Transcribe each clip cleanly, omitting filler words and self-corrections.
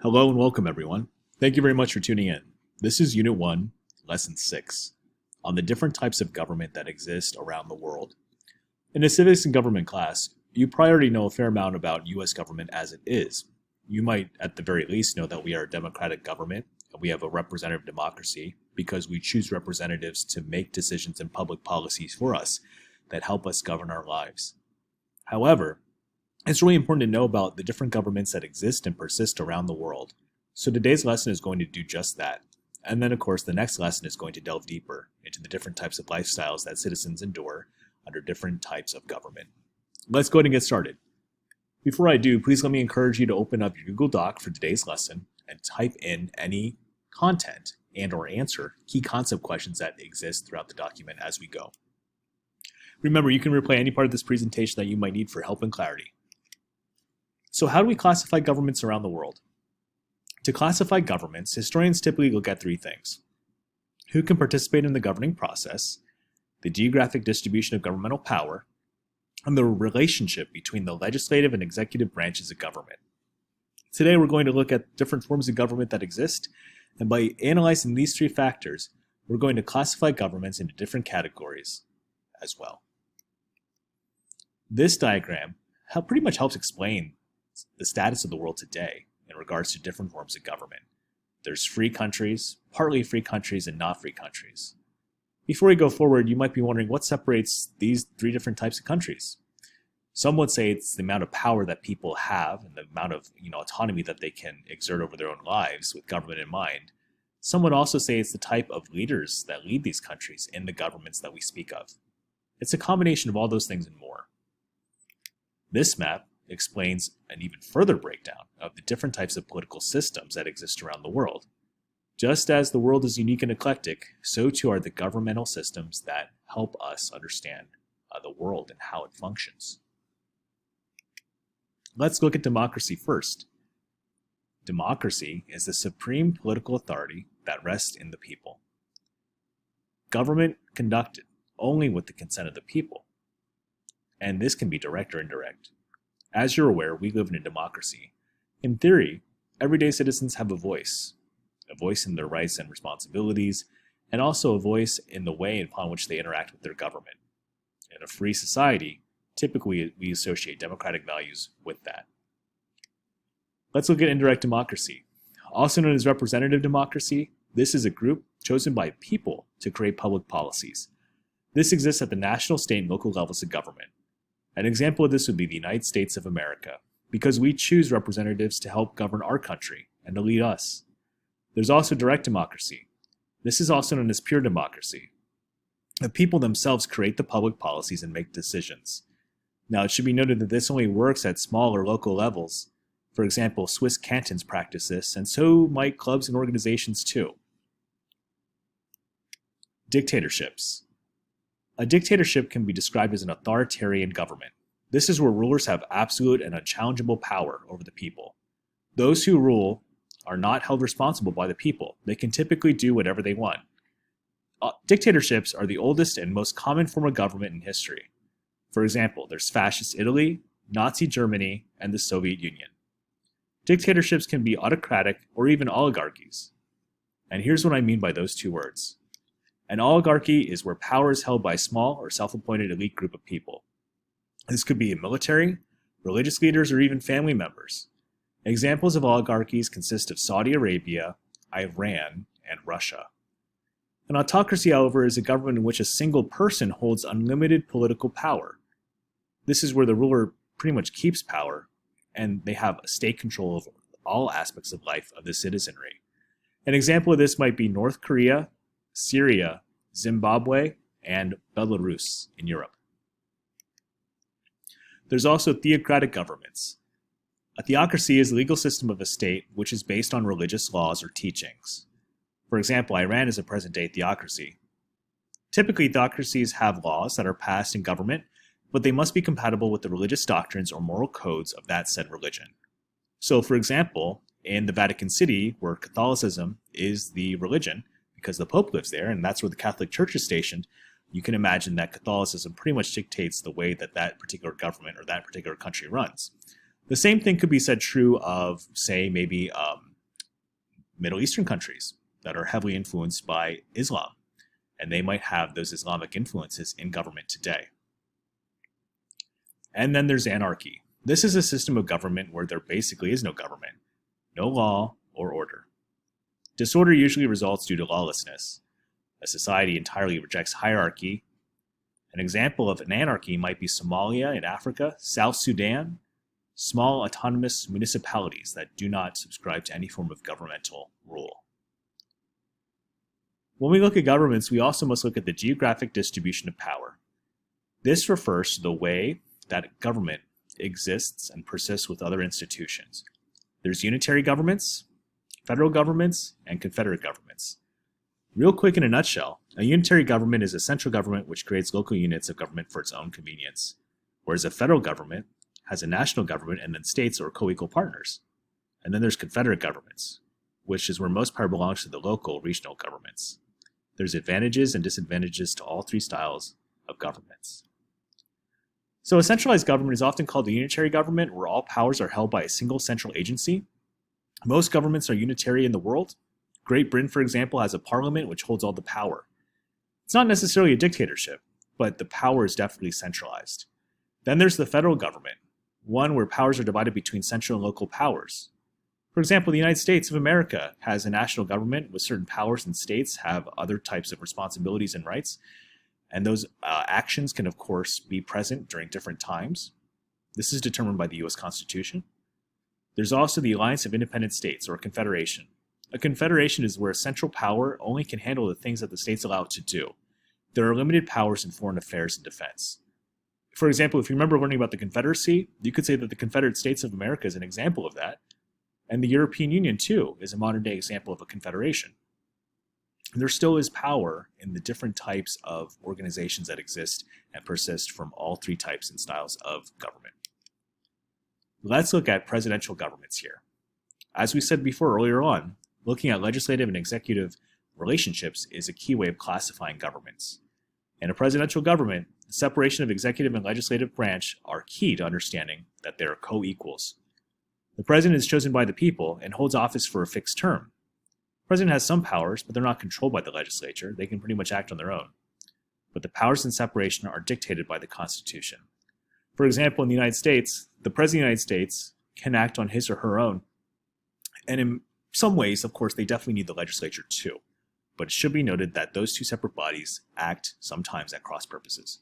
Hello and welcome, everyone. Thank you very much for tuning in. This is Unit 1, Lesson 6, on the different types of government that exist around the world. In a civics and government class, you probably already know a fair amount about U.S. government as it is. You might, at the very least, know that we are a democratic government and we have a representative democracy because we choose representatives to make decisions and public policies for us that help us govern our lives. However, it's really important to know about the different governments that exist and persist around the world. So today's lesson is going to do just that. And then, of course, the next lesson is going to delve deeper into the different types of lifestyles that citizens endure under different types of government. Let's go ahead and get started. Before I do, please let me encourage you to open up your Google Doc for today's lesson and type in any content and or answer key concept questions that exist throughout the document as we go. Remember, you can replay any part of this presentation that you might need for help and clarity. So how do we classify governments around the world? To classify governments, historians typically look at three things: who can participate in the governing process, the geographic distribution of governmental power, and the relationship between the legislative and executive branches of government. Today we're going to look at different forms of government that exist, and by analyzing these three factors, we're going to classify governments into different categories as well. This diagram pretty much helps explain the status of the world today in regards to different forms of government. There's free countries, partly free countries, and not free countries. Before we go forward, you might be wondering what separates these three different types of countries. Some would say it's the amount of power that people have and the amount of autonomy that they can exert over their own lives with government in mind. Some would also say it's the type of leaders that lead these countries in the governments that we speak of. It's a combination of all those things and more. This map explains an even further breakdown of the different types of political systems that exist around the world. Just as the world is unique and eclectic, so too are the governmental systems that help us understand the world and how it functions. Let's look at democracy first. Democracy is the supreme political authority that rests in the people. Government conducted only with the consent of the people. And this can be direct or indirect. As you're aware, we live in a democracy. In theory, everyday citizens have a voice in their rights and responsibilities, and also a voice in the way upon which they interact with their government. In a free society, typically we associate democratic values with that. Let's look at indirect democracy. Also known as representative democracy, this is a group chosen by people to create public policies. This exists at the national, state, and local levels of government. An example of this would be the United States of America, because we choose representatives to help govern our country and to lead us. There's also direct democracy. This is also known as pure democracy. The people themselves create the public policies and make decisions. Now, it should be noted that this only works at small or local levels. For example, Swiss cantons practice this, and so might clubs and organizations too. Dictatorships. A dictatorship can be described as an authoritarian government. This is where rulers have absolute and unchallengeable power over the people. Those who rule are not held responsible by the people. They can typically do whatever they want. Dictatorships are the oldest and most common form of government in history. For example, there's Fascist Italy, Nazi Germany, and the Soviet Union. Dictatorships can be autocratic or even oligarchies. And here's what I mean by those two words. An oligarchy is where power is held by a small or self-appointed elite group of people. This could be a military, religious leaders, or even family members. Examples of oligarchies consist of Saudi Arabia, Iran, and Russia. An autocracy, however, is a government in which a single person holds unlimited political power. This is where the ruler pretty much keeps power, and they have state control of all aspects of life of the citizenry. An example of this might be North Korea, Syria, Zimbabwe, and Belarus in Europe. There's also theocratic governments. A theocracy is the legal system of a state which is based on religious laws or teachings. For example, Iran is a present-day theocracy. Typically, theocracies have laws that are passed in government, but they must be compatible with the religious doctrines or moral codes of that said religion. So, for example, in the Vatican City, where Catholicism is the religion, because the Pope lives there, and that's where the Catholic Church is stationed, you can imagine that Catholicism pretty much dictates the way that that particular government or that particular country runs. The same thing could be said true of, say, maybe Middle Eastern countries that are heavily influenced by Islam, and they might have those Islamic influences in government today. And then there's anarchy. This is a system of government where there basically is no government, no law or order. Disorder usually results due to lawlessness. A society entirely rejects hierarchy. An example of an anarchy might be Somalia in Africa, South Sudan, small autonomous municipalities that do not subscribe to any form of governmental rule. When we look at governments, we also must look at the geographic distribution of power. This refers to the way that government exists and persists with other institutions. There's unitary governments, federal governments, and confederate governments. Real quick in a nutshell, a unitary government is a central government which creates local units of government for its own convenience, whereas a federal government has a national government and then states are co-equal partners. And then there's confederate governments, which is where most power belongs to the local, regional governments. There's advantages and disadvantages to all three styles of governments. So a centralized government is often called a unitary government, where all powers are held by a single central agency. Most governments are unitary in the world. Great Britain, for example, has a parliament which holds all the power. It's not necessarily a dictatorship, but the power is definitely centralized. Then there's the federal government, one where powers are divided between central and local powers. For example, the United States of America has a national government with certain powers, and states have other types of responsibilities and rights. And those actions can, of course, be present during different times. This is determined by the U.S. Constitution. There's also the Alliance of Independent States, or a confederation. A confederation is where a central power only can handle the things that the states allow it to do. There are limited powers in foreign affairs and defense. For example, if you remember learning about the Confederacy, you could say that the Confederate States of America is an example of that. And the European Union, too, is a modern-day example of a confederation. There still is power in the different types of organizations that exist and persist from all three types and styles of government. Let's look at presidential governments here. As we said before earlier on, looking at legislative and executive relationships is a key way of classifying governments. In a presidential government, the separation of executive and legislative branch are key to understanding that they are co-equals. The president is chosen by the people and holds office for a fixed term. The president has some powers, but they're not controlled by the legislature. They can pretty much act on their own. But the powers and separation are dictated by the Constitution. For example, in the United States, the President of the United States can act on his or her own. And in some ways, of course, they definitely need the legislature too. But it should be noted that those two separate bodies act sometimes at cross purposes.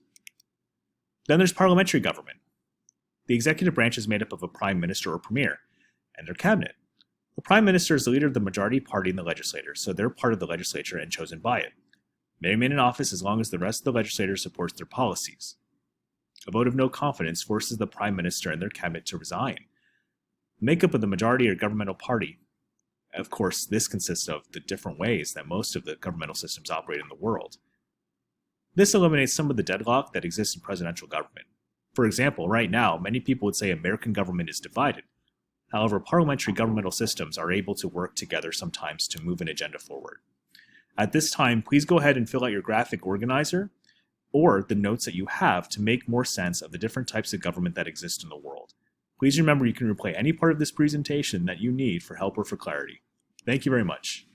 Then there's parliamentary government. The executive branch is made up of a prime minister or premier and their cabinet. The prime minister is the leader of the majority party in the legislature, so they're part of the legislature and chosen by it. They remain in office as long as the rest of the legislature supports their policies. A vote of no confidence forces the prime minister and their cabinet to resign. The makeup of the majority or governmental party. Of course, this consists of the different ways that most of the governmental systems operate in the world. This eliminates some of the deadlock that exists in presidential government. For example, right now, many people would say American government is divided. However, parliamentary governmental systems are able to work together sometimes to move an agenda forward. At this time, please go ahead and fill out your graphic organizer or the notes that you have to make more sense of the different types of government that exist in the world. Please remember you can replay any part of this presentation that you need for help or for clarity. Thank you very much.